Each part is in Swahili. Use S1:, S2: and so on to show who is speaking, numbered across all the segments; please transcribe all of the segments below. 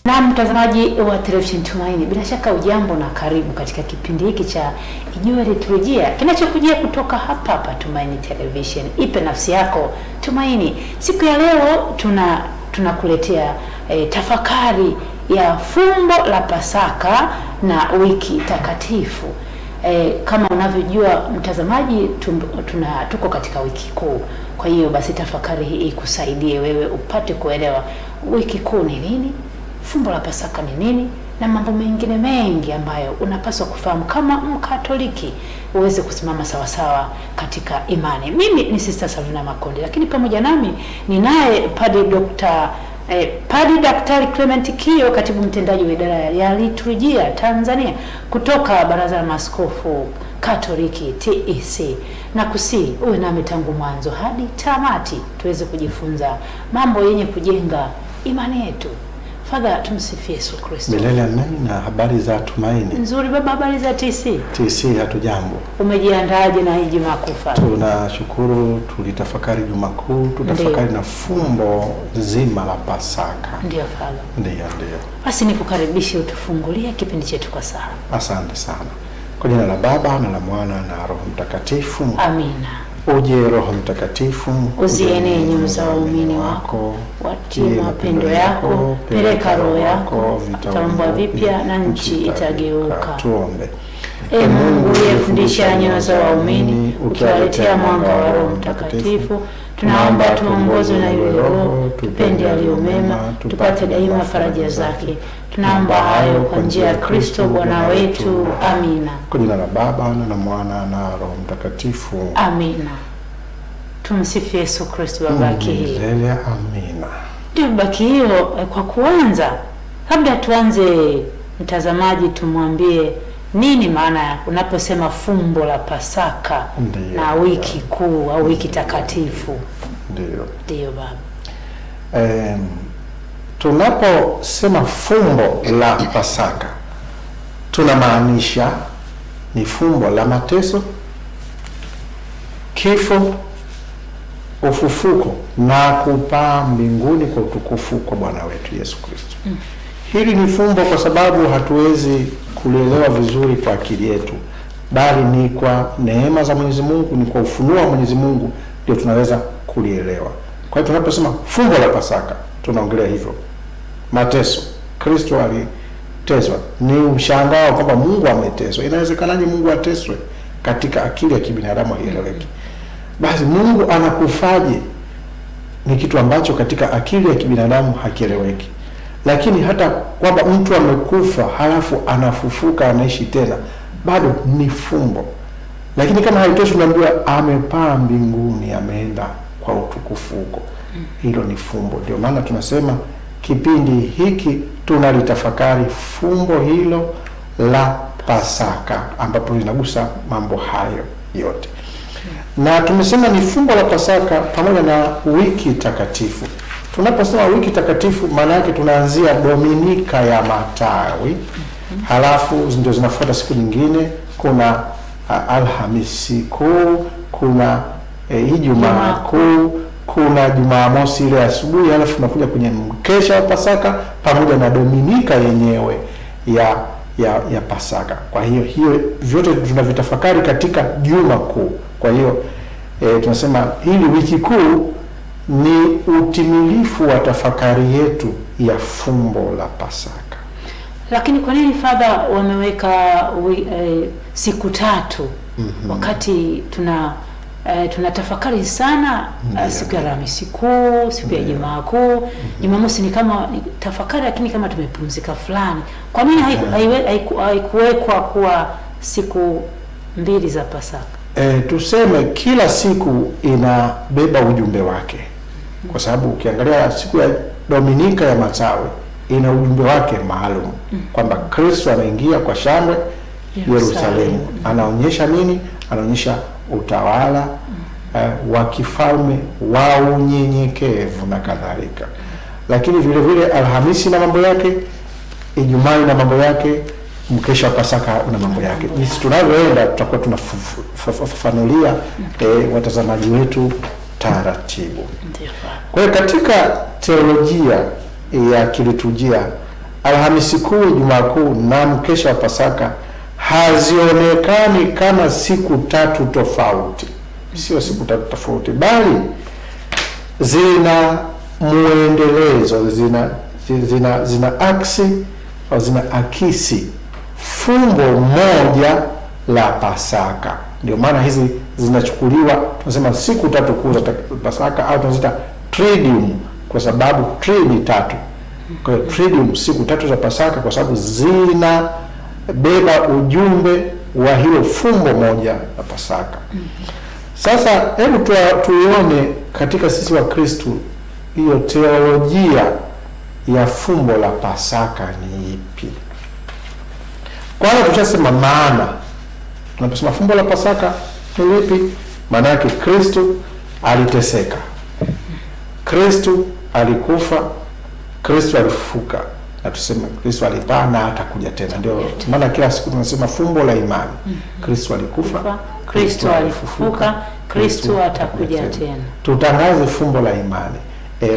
S1: Na mtazamaji wa Television Tumaini, bila shaka ujambo na karibu katika kipindi hiki cha Ijue Liturujia kinachokujia kutoka hapa Tumaini Television. Ipe nafsi yako tumaini. Siku ya leo tunakuletea tafakari ya fumbo la Pasaka na wiki takatifu. Kama unavyojua mtazamaji, tuko katika wiki kuu. Kwa hiyo basi tafakari hii ikusaidie wewe upate kuelewa wiki kuu ni nini, fumbo la Pasaka ni nini, na mambo mengine mengi ambayo unapaswa kufahamu kama Mkatoliki uweze kusimama sawasawa katika imani. Mimi ni Sister Savina Makonde, lakini pamoja nami ninaye Padre Daktari Clement Kio, katibu mtendaji wa idara ya liturujia Tanzania kutoka Baraza la Maaskofu Katoliki TEC. Na kusi uwe nami tangu mwanzo hadi tamati tuweze kujifunza mambo yenye kujenga imani yetu. Father, tumsifie Yesu Kristo.
S2: Milele ameni. Na habari za tumaini?
S1: Nzuri baba, habari za TC?
S2: TC hatujambo.
S1: Umejiandaaje na hii Jumaa Kuu Father?
S2: Tunashukuru, tulitafakari Jumaa Kuu, tutafakari na fumbo zima la Pasaka.
S1: Ndio Father.
S2: Ndio.
S1: Basi nikukaribishe utufungulie kipindi chetu kwa sala.
S2: Asante sana. Kwa jina la Baba na la Mwana na Roho Mtakatifu.
S1: Amina.
S2: Uje Roho Mtakatifu,
S1: uzienee nyoyo za waumini wako, watie mapendo yako, peleka roho yako, vitaumbwa vipya na nchi itageuka.
S2: Tuombe.
S1: Ee Mungu uliyefundisha nyoyo za waumini, ukiwaletea mwanga wa Roho Mtakatifu, tunaomba tuongozwe na yule Roho, tupende yaliyo mema, tupate daima faraja zake. Tunaomba hayo kwa njia ya Kristo Bwana wetu. Amina.
S2: Kwa jina la Baba na la Mwana na Roho Mtakatifu.
S1: Amina. Tumsifu Yesu Kristo. Babaki hiyo.
S2: Milele amina.
S1: Ndio babaki hiyo. Kwa kuanza, labda tuanze mtazamaji, tumwambie nini maana unaposema fumbo la Pasaka na wiki kuu au wiki takatifu. Ndio baba.
S2: Tunaposema fumbo la Pasaka tunamaanisha ni fumbo la mateso, kifo, ufufuko na kupaa mbinguni kwa utukufu kwa Bwana wetu Yesu Kristo. Hili ni fumbo kwa sababu hatuwezi kulielewa vizuri kwa akili yetu, bali ni kwa neema za Mwenyezi Mungu, ni kwa ufunuo wa Mwenyezi Mungu ndio tunaweza kulielewa. Kwa hiyo tunaposema fumbo la Pasaka tunaongelea hivyo. Mateso, Kristo aliteswa. Ni mshangao kwamba Mungu ameteswa. Inawezekanaje Mungu ateswe? Katika akili ya kibinadamu haieleweki. Basi Mungu anakufaje? Ni kitu ambacho katika akili ya kibinadamu hakieleweki. Lakini hata kwamba mtu amekufa halafu anafufuka anaishi tena, bado ni fumbo. Lakini kama haitoshi, tunaambiwa amepaa mbinguni, ameenda kwa utukufu huko. Hilo ni fumbo. Ndio maana tunasema kipindi hiki tunalitafakari fumbo hilo la Pasaka, ambapo linagusa mambo hayo yote. Na tumesema ni fumbo la Pasaka pamoja na wiki takatifu. Tunaposema wiki takatifu, maana yake tunaanzia Dominika ya Matawi, halafu ndio zinafuata siku nyingine. Kuna Alhamisi Kuu, kuna Ijumaa Kuu, kuna Jumamosi ile asubuhi, halafu tunakuja kwenye mkesha wa Pasaka pamoja na Dominika yenyewe ya Pasaka. Kwa hiyo vyote tunavitafakari katika Juma Kuu. Kwa hiyo tunasema hili wiki kuu ni utimilifu wa tafakari yetu ya fumbo la Pasaka.
S1: Lakini kwa nini Father wameweka siku tatu wakati tunatafakari sana siku ya Alhamisi Kuu, siku ya Ijumaa Kuu, Jumamosi ni kama tafakari, lakini kama tumepumzika fulani. Kwa nini haikuwekwa kuwa siku mbili za Pasaka?
S2: Tuseme kila siku inabeba ujumbe wake. Kwa sababu ukiangalia siku ya Dominika ya Matawi ina ujumbe wake maalum kwamba Kristo anaingia kwa shangwe Yerusalemu. Anaonyesha nini? Anaonyesha utawala wa kifalme wa unyenyekevu na kadhalika. Lakini vile vile Alhamisi na mambo yake, Ijumaa na mambo yake, mkesha wa Pasaka una mambo yake. Sisi tunavyoenda tutakuwa tunafafanulia watazamaji wetu taratibu. Kwa hiyo katika teolojia ya kiliturujia Alhamisi Kuu, Ijumaa Kuu na mkesha wa Pasaka hazionekani kama siku tatu tofauti, sio siku tatu tofauti, bali zina muendelezo, zina akisi fumbo moja la Pasaka. Ndio maana hizi zinachukuliwa, tunasema siku tatu kuu za Pasaka, au tunazita tridium kwa sababu tridi tatu. Kwa hiyo tridium, siku tatu za Pasaka, kwa sababu zinabeba ujumbe wa hilo fumbo moja la Pasaka. Sasa hebu tuione katika sisi wa Kristo hiyo teolojia ya fumbo la Pasaka ni ipi. Kwanza tushasema maana. Tunaposema fumbo la Pasaka ni ipi? Maana yake Kristo aliteseka, Kristo alikufa, Kristo alifufuka, na tuseme Kristo alipaa na atakuja tena. Ndio maana kila siku tunasema fumbo la imani. Kristo alikufa,
S1: Kristo alifufuka, Kristo atakuja tena.
S2: Tutangaze fumbo la imani.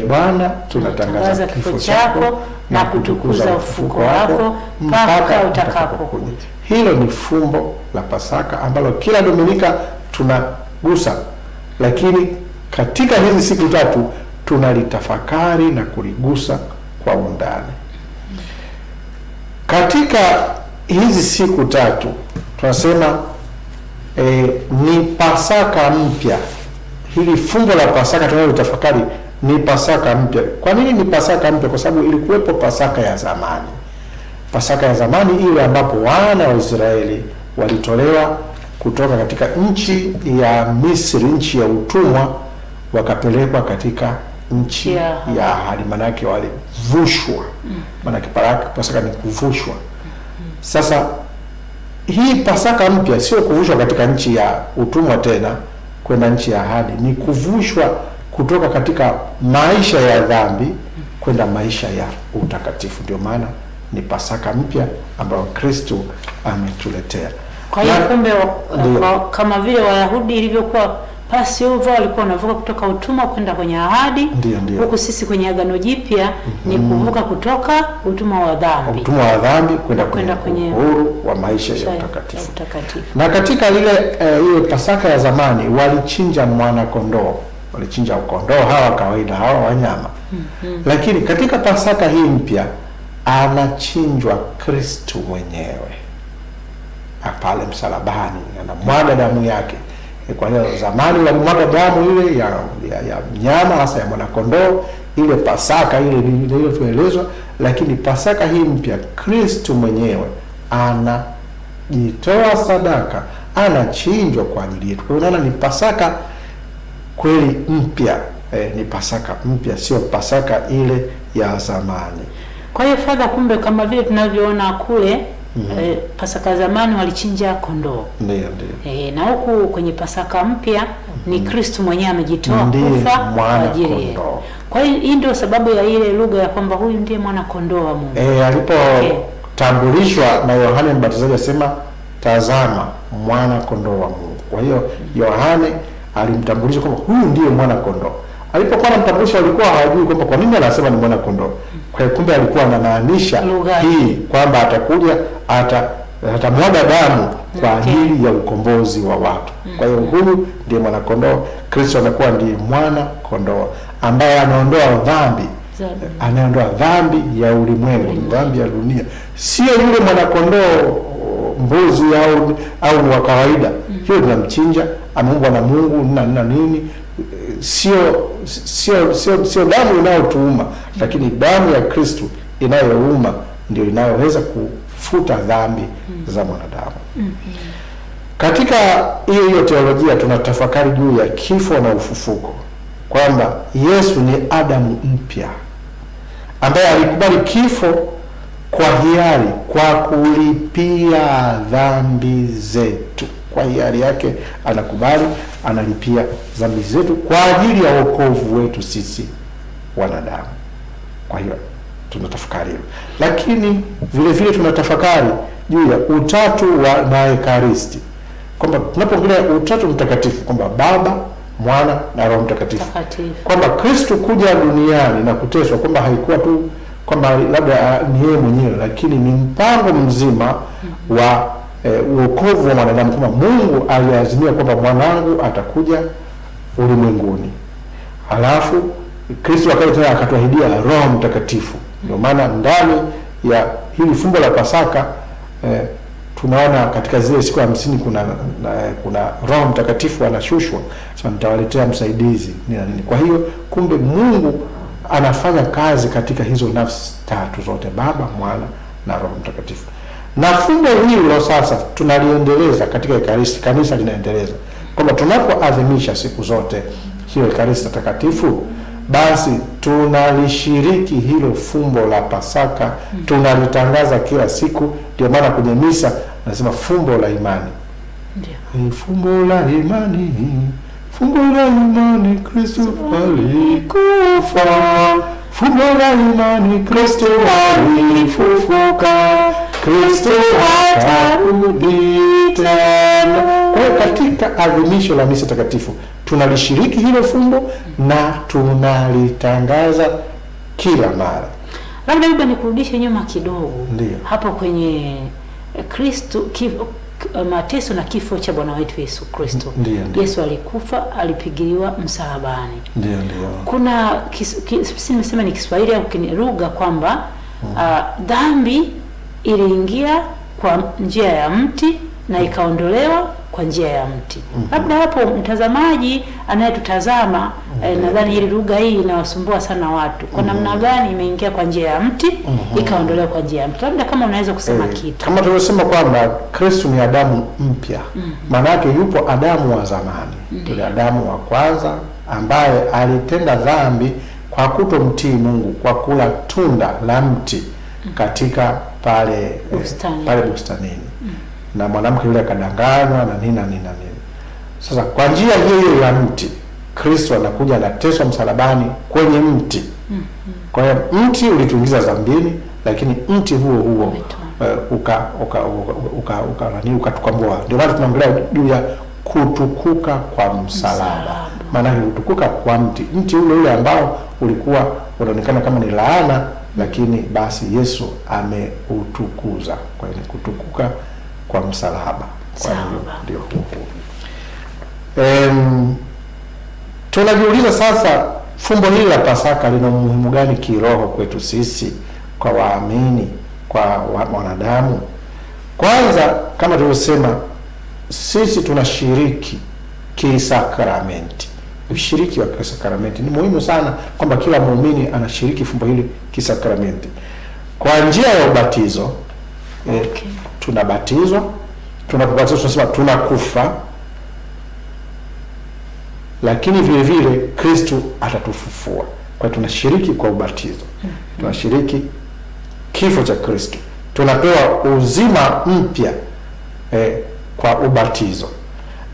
S2: Bwana, tunatangaza kifo chako na kutukuza ufufuko wako mpaka utakapokuja. Hilo ni fumbo la Pasaka ambalo kila Dominika tunagusa, lakini katika hizi siku tatu tunalitafakari na kuligusa kwa undani. Katika hizi siku tatu tunasema ni Pasaka mpya. Hili fumbo la Pasaka tunalotafakari ni Pasaka mpya. Kwa nini ni Pasaka mpya? Kwa sababu ilikuwepo Pasaka ya zamani. Pasaka ya zamani ile ambapo wana wa Israeli walitolewa kutoka katika nchi ya Misri, nchi ya utumwa, wakapelekwa katika nchi ya ahadi. Manake walivushwa. Manake Pasaka ni kuvushwa. Sasa hii Pasaka mpya sio kuvushwa katika nchi ya utumwa tena kwenda nchi ya ahadi, ni kuvushwa kutoka katika maisha ya dhambi kwenda maisha ya utakatifu. Ndio maana ni Pasaka mpya ambayo Kristo ametuletea.
S1: Kwa hiyo kumbe kama vile Wayahudi ilivyokuwa Passover, walikuwa wanavuka kutoka utumwa kwenda kwenye ahadi. Huku sisi kwenye Agano Jipya ni kuvuka kutoka utumwa wa dhambi, kwenda kwenye
S2: uhuru wa maisha ya utakatifu. Na katika ile Pasaka ya zamani walichinja mwana kondoo, walichinja kondoo hawa kawaida, hawa wanyama. Lakini katika Pasaka hii mpya anachinjwa Kristo mwenyewe pale msalabani, anamwaga damu yake. Kwa hiyo zamani walimwaga damu ile ya mnyama, hasa ya mwana kondoo, ile Pasaka ile iliyoelezwa. Lakini Pasaka hii mpya Kristo mwenyewe anajitoa sadaka, anachinjwa kwa ajili yetu. Kwa hiyo unaona ni Pasaka kweli mpya, ni Pasaka mpya, sio Pasaka ile ya zamani.
S1: Kwa hiyo Father, kumbe kama vile tunavyoona kule Pasaka zamani walichinja kondoo.
S2: Ndio.
S1: Na huku kwenye Pasaka mpya ni Kristo mwenyewe amejitoa kufa kwa ajili yetu. Kwa hiyo hii ndio sababu ya ile lugha ya kwamba huyu ndiye mwana kondoo wa Mungu.
S2: Alipotambulishwa na Yohane Mbatizaji asema, tazama mwana kondoo wa Mungu. Kwa hiyo Yohane alimtambulisha kwamba huyu ndiye mwana kondoo. Alipokuwa anamtambulisha walikuwa hawajui kwamba kwa nini anasema ni mwana kondoo. Kwa hiyo kumbe alikuwa anamaanisha hii kwamba atakuja atamwaga damu kwa ajili ya ukombozi wa watu. Kwa hiyo huyu ndiye mwana kondoo. Kristo anakuwa ndiye mwana kondoo ambaye anaondoa dhambi ya ulimwengu, dhambi ya dunia. Sio yule mwana kondoo mbuzi au wa kawaida. Hiyo tunamchinja, ameumbwa na Mungu na nini. Sio damu inayotuuma, lakini damu ya Kristo inayouma ndio inayoweza kufuta dhambi za mwanadamu. Katika hiyo teolojia tunatafakari juu ya kifo na ufufuko, kwamba Yesu ni Adamu mpya ambaye alikubali kifo kwa hiari, kwa kulipia dhambi zetu. Kwa hiari yake anakubali, analipia dhambi zetu kwa ajili ya wokovu wetu sisi wanadamu. Kwa hiyo tunatafakari hilo, lakini vile vile tunatafakari juu ya utatu na Ekaristi, kwamba tunapoongelea utatu mtakatifu, kwamba Baba, Mwana na Roho Mtakatifu, kwamba Kristo kuja duniani na kuteswa, kwamba haikuwa tu kwamba labda ni yeye mwenyewe, lakini ni mpango mzima wa uokovu wa mwanadamu, kwamba Mungu aliazimia kwamba mwanangu atakuja ulimwenguni, halafu Kristo akaja tena akatuahidia Roho Mtakatifu. Ndio maana ndani ya hili fumbo la Pasaka tunaona katika zile siku 50 kuna Roho Mtakatifu anashushwa, sasa nitawaletea msaidizi nini. Kwa hiyo kumbe Mungu anafanya kazi katika hizo nafsi tatu zote, Baba, Mwana na Roho Mtakatifu. Na fumbo hilo sasa tunaliendeleza katika Ekaristi, kanisa linaendeleza kwamba tunapoadhimisha siku zote hiyo Ekaristi takatifu, basi tunalishiriki hilo fumbo la Pasaka, tunalitangaza kila siku. Ndio maana kwenye misa nasema fumbo la imani. Ndio. Fumbo la imani, fumbo la imani, Kristo alikufa. Fumbo la imani, Kristo alifufuka. Kristo atarudi tena. Kwa katika adhimisho la misa takatifu tunalishiriki hilo fumbo na tunalitangaza kila mara.
S1: Labda nikurudishe nyuma kidogo.
S2: Ndiyo.
S1: Hapo kwenye Kristo, mateso na kifo cha Bwana wetu Yesu Kristo. Yesu alikufa, alipigiliwa msalabani.
S2: Ndio.
S1: Kuna nimesema ni Kiswahili au lugha kwamba dhambi iliingia kwa njia ya mti na ikaondolewa kwa njia ya mti. Labda hapo mtazamaji anayetutazama nadhani ile lugha hii inawasumbua sana watu. Kwa namna gani imeingia kwa njia ya mti ikaondolewa kwa njia ya mti? Labda kama unaweza kusema kitu.
S2: Kama tulivyosema kwamba Kristo ni Adamu mpya. Maana yake yupo Adamu wa zamani. Yule Adamu wa kwanza ambaye alitenda dhambi kwa kutomtii Mungu, kwa kula tunda la mti katika pale bustanini. Na mwanamke yule akadanganywa na nini. Sasa kwa njia hiyo ya mti Kristo anakuja, anateswa msalabani kwenye mti. Kwa hiyo mti ulituingiza dhambini, lakini mti huo ukatukomboa. Ndio maana tunaongelea juu ya kutukuka kwa msalaba. Maana kutukuka kwa mti ule ambao ulikuwa unaonekana kama ni laana, lakini basi Yesu ameutukuza. Kwa hiyo kutukuka kwa msalaba. Kwa hiyo ndio huo. Tunajiuliza sasa, fumbo hili la Pasaka lina umuhimu gani kiroho kwetu sisi, kwa waamini, kwa wanadamu? Kwanza, kama tulivyosema, sisi tunashiriki kisakramenti. Ushiriki wa kisakramenti ni muhimu sana, kwamba kila muumini anashiriki fumbo hili kisakramenti. Kwa njia ya ubatizo, tunabatizwa. Tunapobatizwa tunasema tunakufa, lakini vile vile Kristo atatufufua. Kwa hiyo tunashiriki kwa ubatizo. Tunashiriki kifo cha Kristo. Tunapewa uzima mpya kwa ubatizo.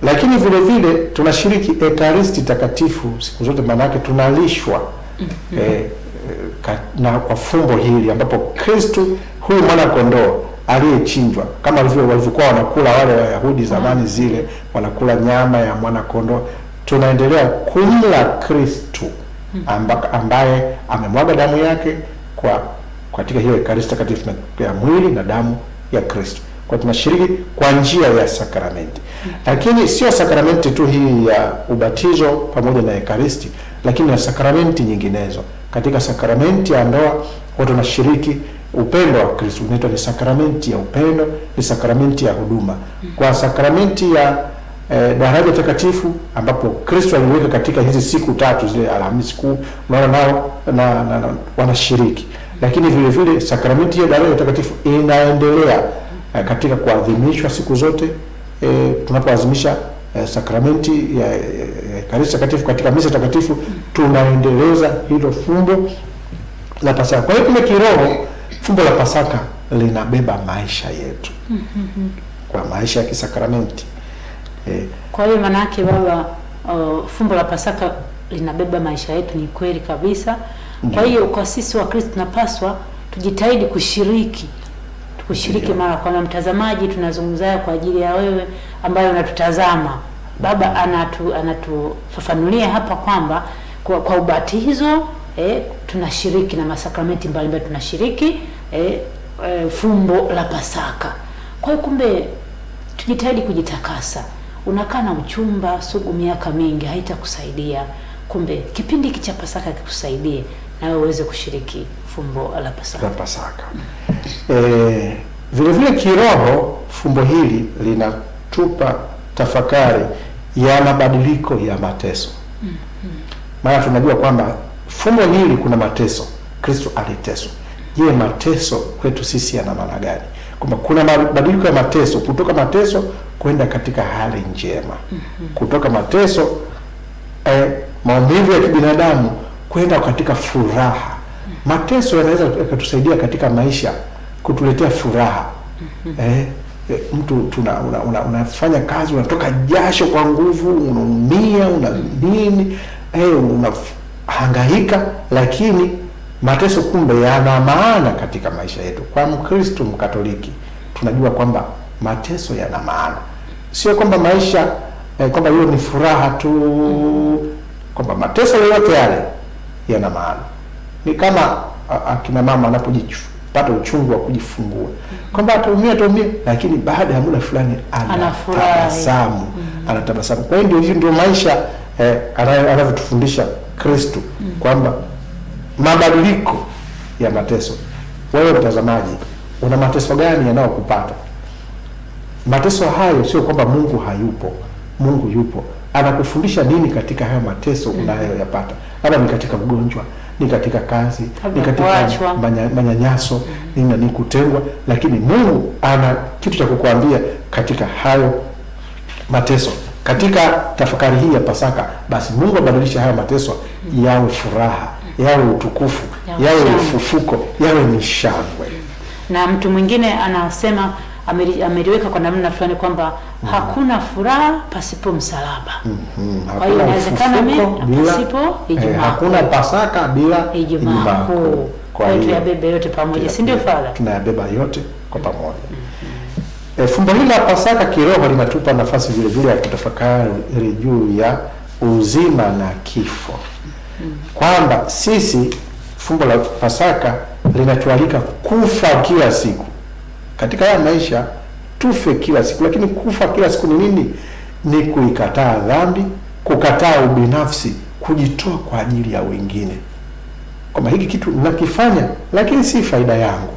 S2: Lakini vile vile tunashiriki Ekaristi takatifu siku zote, maana yake tunalishwa na kwa fumbo hili, ambapo Kristo huyu mwana kondoo aliyechinjwa, kama walivyokuwa wanakula wale Wayahudi zamani zile, wanakula nyama ya mwana kondoo, tunaendelea kumla Kristo ambaye amemwaga damu yake katika hiyo Ekaristi takatifu, ya mwili na damu ya Kristo. Kwa tunashiriki kwa njia ya sakramenti. Lakini sio sakramenti tu hii ya ubatizo pamoja na Ekaristi, lakini na sakramenti nyinginezo. Katika sakramenti ya ndoa watu wanashiriki upendo wa Kristo. Inaitwa ni sakramenti ya upendo, ni sakramenti ya huduma. Kwa sakramenti ya daraja takatifu, ambapo Kristo aliweka katika hizi siku tatu zile Alhamisi Kuu, unaona nao na wanashiriki. Lakini vile vile sakramenti ya daraja takatifu inaendelea katika kuadhimishwa siku zote. Tunapoadhimisha sakramenti ya Ekaristi takatifu katika misa takatifu, tunaendeleza hilo fumbo la Pasaka. Kwa hiyo kile kiroho, fumbo la Pasaka linabeba maisha yetu kwa maisha ya kisakramenti.
S1: Kwa hiyo maana yake baba, fumbo la Pasaka linabeba maisha yetu, ni kweli kabisa. Kwa hiyo kwa sisi wa Kristo tunapaswa tujitahidi kushiriki mara kwa mara. Mtazamaji, tunazungumzia kwa ajili ya wewe ambaye unatutazama. Baba anatufafanulia hapa kwamba kwa ubatizo tunashiriki na masakramenti mbalimbali, tunashiriki fumbo la Pasaka. Kwa hiyo kumbe tujitahidi kujitakasa. Unakaa na mchumba sugu miaka mingi, haitakusaidia. Kumbe kipindi hiki cha Pasaka kikusaidie na wewe uweze kushiriki fumbo la Pasaka.
S2: Vile vile kiroho, fumbo hili linatupa tafakari ya mabadiliko ya mateso. Maana tunajua kwamba fumbo hili kuna mateso. Kristo aliteswa. Je, mateso kwetu sisi yana maana gani? Kwamba kuna mabadiliko ya mateso, kutoka mateso kwenda katika hali njema. Kutoka mateso maumivu ya kibinadamu kwenda katika furaha. Mateso yanaweza kutusaidia katika maisha, kutuletea furaha. Mtu unafanya kazi, unatoka jasho kwa nguvu, unaumia, una nini, unahangaika, lakini mateso kumbe yana maana katika maisha yetu. Kwa Mkristo Mkatoliki tunajua kwamba mateso yana maana. Sio kwamba maisha kwamba hiyo ni furaha tu, kwamba mateso yote yale yana maana. Ni kama akina mama anapopata uchungu wa kujifungua, kwamba ataumia, lakini baada ya muda fulani anatabasamu. Kwa hiyo ndio maisha anavyotufundisha Kristo, kwamba mabadiliko ya mateso. Wewe mtazamaji, una mateso gani yanayokupata? Mateso hayo sio kwamba Mungu hayupo. Mungu yupo. Anakufundisha nini katika hayo mateso unayoyapata? Labda ni katika ugonjwa, ni katika kazi, ni katika manyanyaso, ni kutengwa, lakini Mungu ana kitu cha kukuambia katika hayo mateso. Katika tafakari hii ya Pasaka, basi Mungu abadilisha hayo mateso yawe furaha, yawe utukufu, yawe ufufuko, yawe ni shangwe.
S1: Na mtu mwingine anasema ameliweka kwa namna fulani kwamba hakuna furaha pasipo msalaba.
S2: Kwa hiyo inawezekana pasipo Ijumaa. Hakuna Pasaka bila Ijumaa Kuu.
S1: Kwa hiyo tuyabebe yote pamoja, si ndio Father?
S2: Tunayabeba yote kwa pamoja. Fumbo hili la Pasaka kiroho linatupa nafasi vile vile ya kutafakari juu ya uzima na kifo. Kwamba sisi, fumbo la Pasaka linatualika kufa kila siku. Katika haya maisha tufe kila siku, lakini kufa kila siku ni nini? Ni kuikataa dhambi, kukataa ubinafsi, kujitoa kwa ajili ya wengine. Kwamba hiki kitu nakifanya, lakini si faida yangu,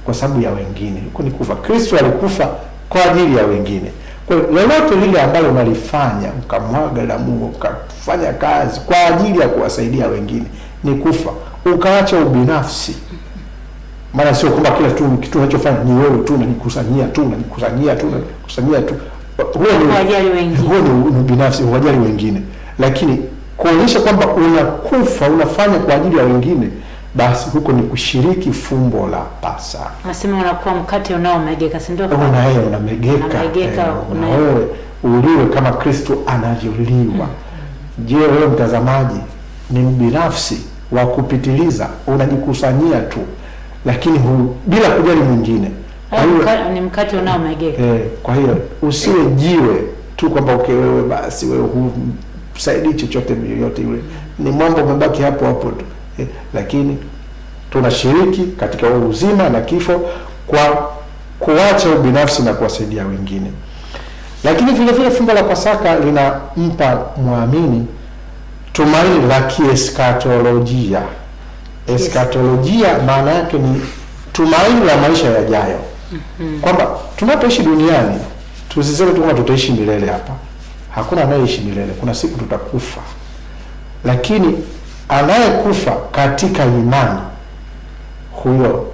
S2: kwa sababu ya wengine. Huko ni kufa. Kristo alikufa kwa ajili ya wengine. Kwa hiyo lolote lile ambalo unalifanya, ukamwaga damu, ukafanya kazi kwa ajili ya kuwasaidia wengine, ni kufa. Ukaacha ubinafsi. Maana sio kwamba kila kitu unachofanya ni wewe tu, unajikusanyia tu. Huo ni ubinafsi, huwajali wengine. Lakini kuonyesha kwamba unakufa, unafanya kwa ajili ya wengine, basi huko ni kushiriki fumbo la Pasaka.
S1: Nasema unakuwa mkate unaomegeka, si ndio?
S2: Unamegeka. Na wewe uliwe kama Kristo anavyoliwa. Je, wewe mtazamaji ni mbinafsi wa kupitiliza, unajikusanyia tu, lakini bila kujali mwingine?
S1: Ni mkate unaomegeka.
S2: Kwa hiyo usiwe jiwe tu kwamba wewe basi wewe husaidii chochote yoyote yule. Ni mambo umebaki hapo tu. Lakini tunashiriki katika uzima na kifo kwa kuacha ubinafsi na kuwasaidia wengine. Lakini vile vile fumbo la Pasaka linampa muamini tumaini la kieskatolojia. Eskatolojia maana yake ni tumaini la maisha yajayo. Kwamba tunapoishi duniani tusiseme tu kwamba tutaishi milele hapa. Hakuna anayeishi milele. Kuna siku tutakufa. Lakini anayekufa katika imani, huyo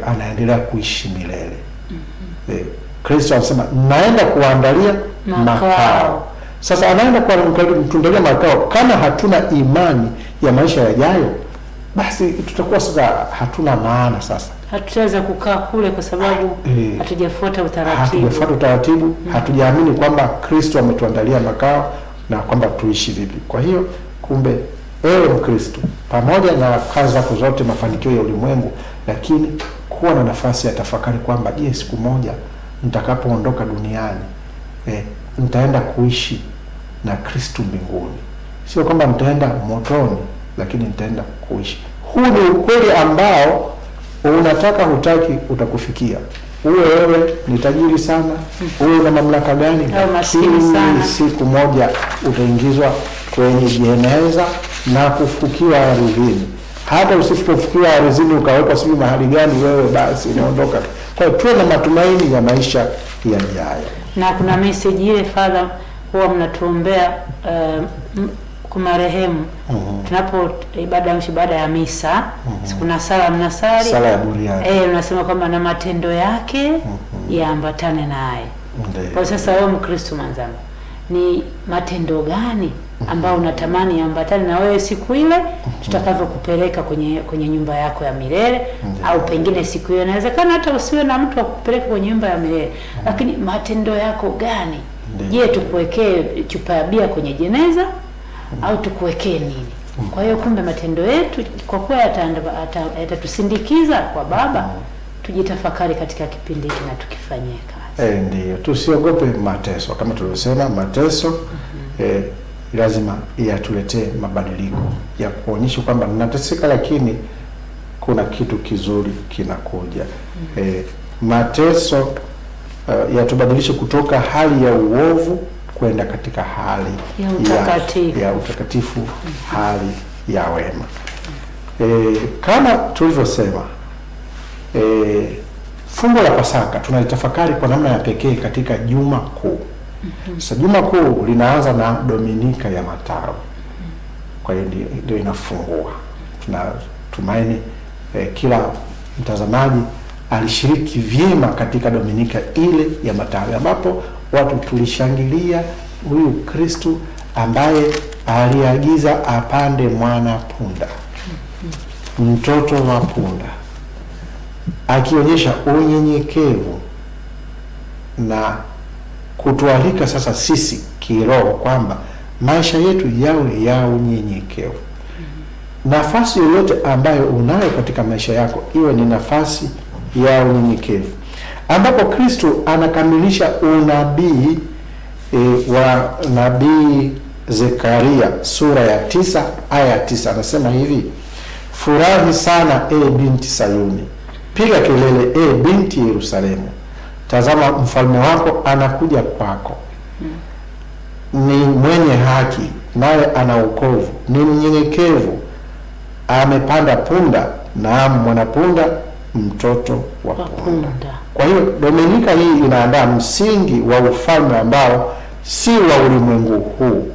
S2: anaendelea kuishi milele. Kristo anasema naenda kuandalia makao. Sasa anaenda kuandalia makao. Kama hatuna imani ya maisha yajayo, basi tutakuwa sasa hatuna maana. Sasa
S1: hatutaweza kukaa kule kwa sababu hatujafuata utaratibu.
S2: Hatujaamini kwamba Kristo ametuandalia makao na kwamba tuishi vipi. Kwa hiyo kumbe, ewe Mkristo, pamoja na kazi zako zote, mafanikio ya ulimwengu, lakini kuwa na nafasi ya tafakari kwamba je, siku moja nitakapoondoka duniani nitaenda kuishi na Kristo mbinguni. Sio kwamba nitaenda motoni, lakini nitaenda kuishi. Huu ni ukweli ambao unataka hutaki utakufikia. Uwe wewe ni tajiri sana, uwe na mamlaka gani,
S1: sana,
S2: siku moja utaingizwa kwenye jeneza na kufukiwa ardhini. Hata usipofukiwa ardhini ukawekwa sijui mahali gani, wewe basi unaondoka. Kwa hiyo tuwe na matumaini ya maisha yajayo.
S1: Na kuna message ile Father huwa mnatuombea kwa marehemu tunapo ibada ya misa, kuna sala mnasali,
S2: sala ya buriani,
S1: unasema kwamba na matendo yake yaambatane naye. Kwa sasa wewe Mkristo mwenzangu, ni matendo gani ambao unatamani yaambatane na wewe siku ile tutakavyokupeleka kwenye nyumba yako ya milele? Au pengine siku hiyo inawezekana hata usiwe na mtu wa kukupeleka kwenye nyumba ya milele, lakini matendo yako gani? Je, tukuwekee chupa ya bia kwenye jeneza au tukuwekee nini? Kwa hiyo kumbe matendo yetu kwa kuwa yatatusindikiza kwa Baba, tujitafakari katika kipindi hiki na tukifanyie kazi.
S2: Ndio, tusiogope mateso. Kama tulivyosema, mateso lazima yatuletee mabadiliko ya kuonyesha kwamba ninateseka, lakini kuna kitu kizuri kinakuja. Mateso yatubadilishe kutoka hali ya uovu kwenda katika hali ya utakatifu, hali ya wema. Kama tulivyosema, fungo la Pasaka tunalitafakari kwa namna ya pekee katika Juma Kuu. Sasa Juma Kuu linaanza na Dominika ya Matawi. Kwa hiyo ndio inafungua. Tunatumaini kila mtazamaji alishiriki vyema katika Dominika ile ya Matawi, ambapo watu tulishangilia huyu Kristo ambaye aliagiza apande mwana punda, mtoto wa punda, akionyesha unyenyekevu na kutualika sasa sisi kiroho kwamba maisha yetu yawe ya unyenyekevu. Nafasi yoyote ambayo unayo katika maisha yako iwe ni nafasi ya unyenyekevu, ambapo Kristo anakamilisha unabii wa nabii Zekaria sura ya 9 aya ya 9. Anasema hivi: furahi sana binti Sayuni, piga kelele binti Yerusalemu, tazama mfalme wako anakuja kwako, ni mwenye haki naye ana wokovu, ni mnyenyekevu, amepanda punda, naam mwanapunda, mtoto wa punda. Kwa hiyo Dominika hii inaandaa msingi wa ufalme ambao si wa ulimwengu huu.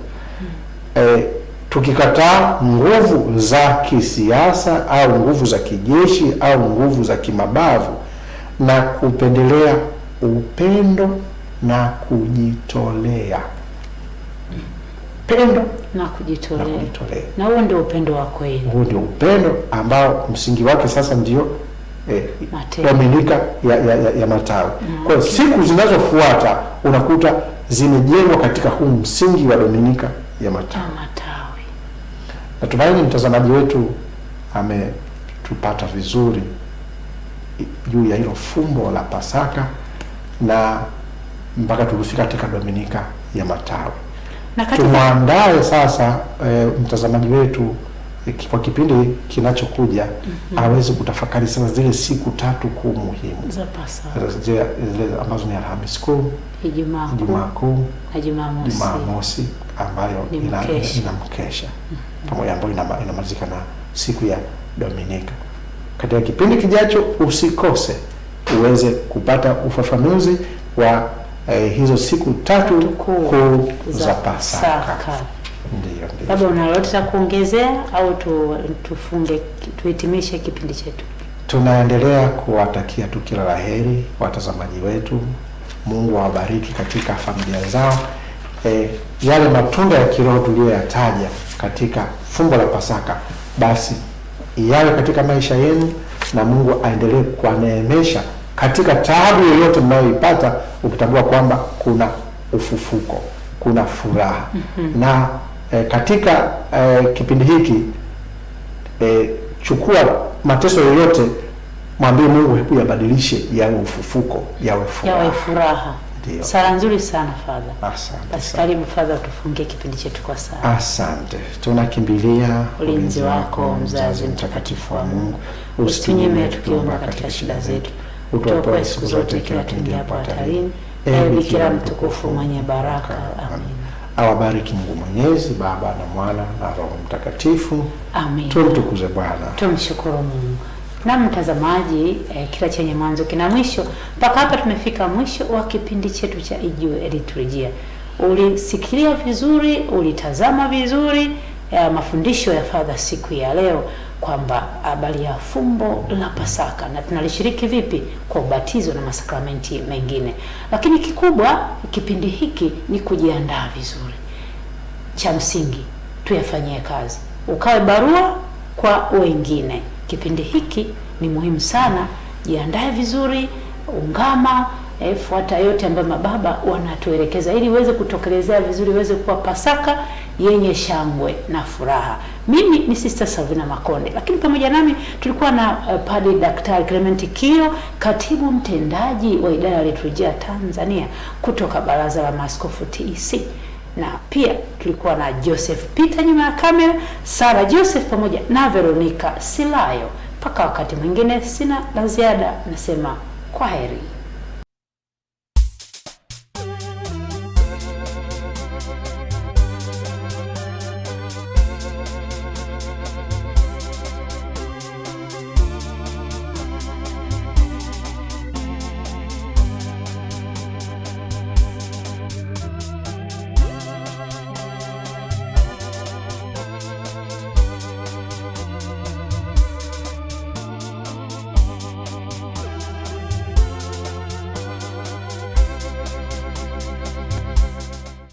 S2: Tukikataa nguvu za kisiasa au nguvu za kijeshi au nguvu za kimabavu na kupendelea upendo na kujitolea, pendo na kujitolea.
S1: Na huo ndio upendo wa kweli.
S2: Huo ndio upendo ambao msingi wake sasa ndio Dominika ya Matawi. Kwa hiyo siku zinazofuata unakuta zimejengwa katika huu msingi wa Dominika ya Matawi. Natumaini mtazamaji wetu ametupata vizuri juu ya hilo fumbo la Pasaka na mpaka tulifika katika Dominika ya Matawi. Tumwandae sasa mtazamaji wetu kwa kipindi kinachokuja aweze kutafakari sasa zile siku 3 kuu muhimu
S1: za Pasaka,
S2: zile ambazo ni Alhamisi Kuu, Ijumaa Kuu
S1: na
S2: Jumamosi ambayo ina mkesha pamoja, ambayo inamalizika na siku ya Dominika. Katika kipindi kijacho usikose uweze kupata ufafanuzi wa hizo siku 3 kuu za Pasaka. Ndio.
S1: Baba, una lolote la kuongezea au tufunge tuhitimishe kipindi chetu?
S2: Tunaendelea kuwatakia tu kila laheri watazamaji wetu. Mungu awabariki katika familia zao. Yale matunda ya kiroho tuliyoyataja katika fumbo la Pasaka basi yawe katika maisha yenu, na Mungu aendelee kuwaneemesha katika taabu yoyote mnayoipata, ukitambua kwamba kuna ufufuko, kuna furaha. Na katika kipindi hiki chukua mateso yoyote, mwambie Mungu hebu yabadilishe yawe ufufuko, yawe furaha. Ndio.
S1: Sala nzuri sana Father.
S2: Asante.
S1: Basi karibu Father, tufungie kipindi chetu kwa sala.
S2: Asante. Tunakimbilia
S1: Ulinzi wako mzazi mtakatifu wa Mungu. Usitunyime tukiomba katika shida zetu. Utuokoe siku zote kila tuingiapo hatarini. Ewe Bikira mtukufu mwenye baraka. Amen.
S2: Awabariki Mungu Mwenyezi, Baba na Mwana na Roho Mtakatifu.
S1: Amen.
S2: Tumtukuze Bwana.
S1: Tumshukuru Mungu. Na mtazamaji, kila chenye mwanzo kina mwisho. Mpaka hapa tumefika mwisho wa kipindi chetu cha Ijue Liturujia. Ulisikilia vizuri, ulitazama vizuri mafundisho ya Father siku ya leo, kwamba habari ya fumbo la Pasaka na tunalishiriki vipi kwa ubatizo na masakramenti mengine. Lakini kikubwa kipindi hiki ni kujiandaa vizuri. Cha msingi tuyafanyie kazi, ukawe barua kwa wengine. Kipindi hiki ni muhimu sana, jiandae vizuri, ungama, fuata yote ambayo mababa wanatuelekeza ili uweze kutokelezea vizuri, uweze kuwa Pasaka yenye shangwe na furaha. Mimi ni Sister Salvina Makonde, lakini pamoja nami tulikuwa na Padre Daktari Clement Kio, katibu mtendaji wa idara ya liturujia Tanzania kutoka Baraza la Maaskofu TEC, na pia tulikuwa na Joseph Peter nyuma ya kamera, Sara Joseph pamoja na Veronica Silayo. Mpaka wakati mwingine, sina la ziada, nasema kwaheri.